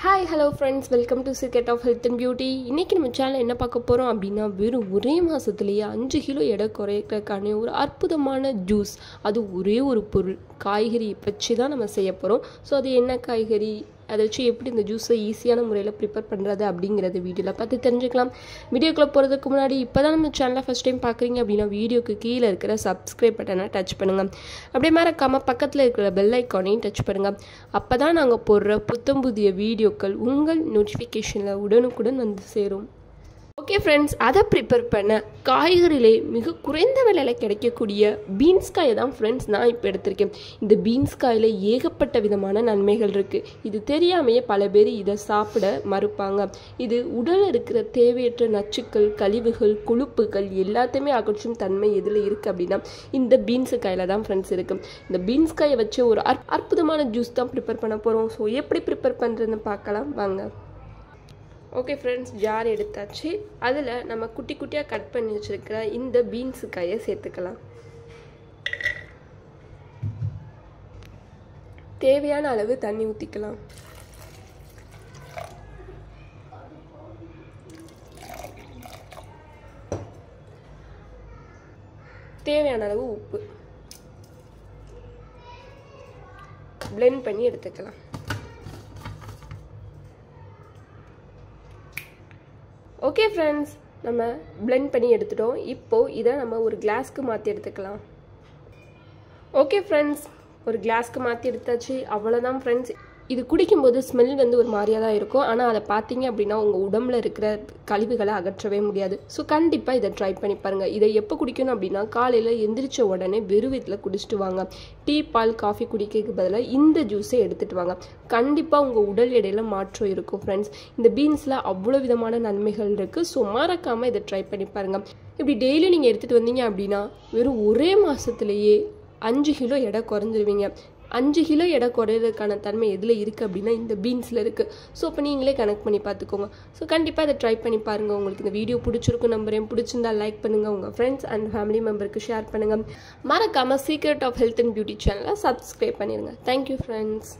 Hi, hello friends, welcome to Secret of Health and Beauty. இன்னைக்கு நம்ம channel என்ன பார்க்க போகிறோம் அப்படின்னா வெறும் ஒரே மாதத்துலேயே 5 கிலோ எடை குறைக்கிறதுக்கான ஒரு அற்புதமான ஜூஸ். அது ஒரே ஒரு பொருள் காய்கறி வச்சு தான் நம்ம செய்ய போகிறோம். ஸோ அது என்ன காய்கறி, அதை வச்சு எப்படி இந்த ஜூஸை ஈஸியான முறையில் ப்ரிப்பேர் பண்ணுறது அப்படிங்கிறது வீடியோவில் பார்த்து தெரிஞ்சுக்கலாம். வீடியோக்குள்ளே போகிறதுக்கு முன்னாடி இப்போ தான் நம்ம சேனலை ஃபஸ்ட் டைம் பார்க்குறீங்க அப்படின்னா வீடியோக்கு கீழே இருக்கிற சப்ஸ்கிரைப் பட்டனை டச் பண்ணுங்கள். அப்படியே மறக்காமல் பக்கத்தில் இருக்கிற பெல் ஐக்கானையும் டச் பண்ணுங்கள். அப்போ தான் நாங்கள் போடுற புத்தம் புதிய வீடியோக்கள் உங்கள் நோட்டிஃபிகேஷனில் உடனுக்குடன் வந்து சேரும். ஓகே ஃப்ரெண்ட்ஸ், அதை ப்ரிப்பேர் பண்ண காய்கறியிலே மிக குறைந்த விலையில் கிடைக்கக்கூடிய பீன்ஸ் காயை தான் ஃப்ரெண்ட்ஸ் நான் இப்போ எடுத்திருக்கேன். இந்த பீன்ஸ் காயில் ஏகப்பட்ட விதமான நன்மைகள் இருக்குது. இது தெரியாமையே பல பேர் இதை சாப்பிட மறுப்பாங்க. இது உடலில் இருக்கிற தேவையற்ற நச்சுக்கள், கழிவுகள், கொழுப்புகள் எல்லாத்தையுமே அகற்றும் தன்மை எதில் இருக்குது அப்படின்னா இந்த பீன்ஸு காயில் தான் ஃப்ரெண்ட்ஸ் இருக்குது. இந்த பீன்ஸ் காயை வச்சு ஒரு அற்புதமான ஜூஸ் தான் ப்ரிப்பேர் பண்ண போகிறோம். ஸோ எப்படி ப்ரிப்பேர் பண்ணுறதுன்னு பார்க்கலாம் வாங்க. ஓகே ஃப்ரெண்ட்ஸ், ஜார் எடுத்தாச்சு. அதில் நம்ம குட்டி குட்டியாக கட் பண்ணி வச்சுருக்கிற இந்த பீன்ஸு காயை சேர்த்துக்கலாம். தேவையான அளவு தண்ணி ஊற்றிக்கலாம். தேவையான அளவு உப்பு பிளெண்ட் பண்ணி எடுத்துக்கலாம். ஓகே ஃப்ரெண்ட்ஸ், நம்ம பிளெண்ட் பண்ணி எடுத்துட்டோம். இப்போது இதை நம்ம ஒரு கிளாஸ்க்கு மாற்றி எடுத்துக்கலாம். ஓகே ஃப்ரெண்ட்ஸ், ஒரு கிளாஸ்க்கு மாற்றி எடுத்தாச்சு. அவ்வளோதான் ஃப்ரெண்ட்ஸ். இது குடிக்கும்போது ஸ்மெல் வந்து ஒரு மாதிரியாக தான் இருக்கும். ஆனால் அதை பார்த்தீங்க அப்படின்னா உங்கள் உடம்புல இருக்கிற கழிவுகளை அகற்றவே முடியாது. ஸோ கண்டிப்பாக இதை ட்ரை பண்ணி பாருங்கள். இதை எப்போ குடிக்கணும் அப்படின்னா காலையில் எந்திரிச்ச உடனே வெறும் வயிற்றில் குடிச்சிட்டு வாங்க. டீ, பால், காஃபி குடிக்கிறதுக்கு பதிலாக இந்த ஜூஸை எடுத்துகிட்டு வாங்க. கண்டிப்பாக உங்கள் உடல் எடையில் மாற்றம் இருக்கும் ஃப்ரெண்ட்ஸ். இந்த பீன்ஸில் அவ்வளோ விதமான நன்மைகள் இருக்குது. ஸோ மறக்காமல் இதை ட்ரை பண்ணி பாருங்கள். இப்படி டெய்லி நீங்கள் எடுத்துகிட்டு வந்தீங்க அப்படின்னா வெறும் ஒரே மாதத்துலேயே 5 கிலோ எடை குறைஞ்சிருவீங்க. 5 கிலோ எடை குறையிறதுக்கான தன்மை எதில் இருக்குது அப்படின்னா இந்த பீன்ஸில் இருக்குது. ஸோ அப்போ நீங்களே கனெக்ட் பண்ணி பார்த்துக்கோங்க. ஸோ கண்டிப்பாக அதை ட்ரை பண்ணி பாருங்கள். உங்களுக்கு இந்த வீடியோ பிடிச்சிருக்கும் நம்புறேன். பிடிச்சிருந்தா லைக் பண்ணுங்கள், உங்கள் ஃப்ரெண்ட்ஸ் அண்ட் ஃபேமிலி மெம்பருக்கு ஷேர் பண்ணுங்கள். மறக்காமல் secret of health and beauty சேனலை சப்ஸ்கிரைப் பண்ணிடுங்க. Thank you friends.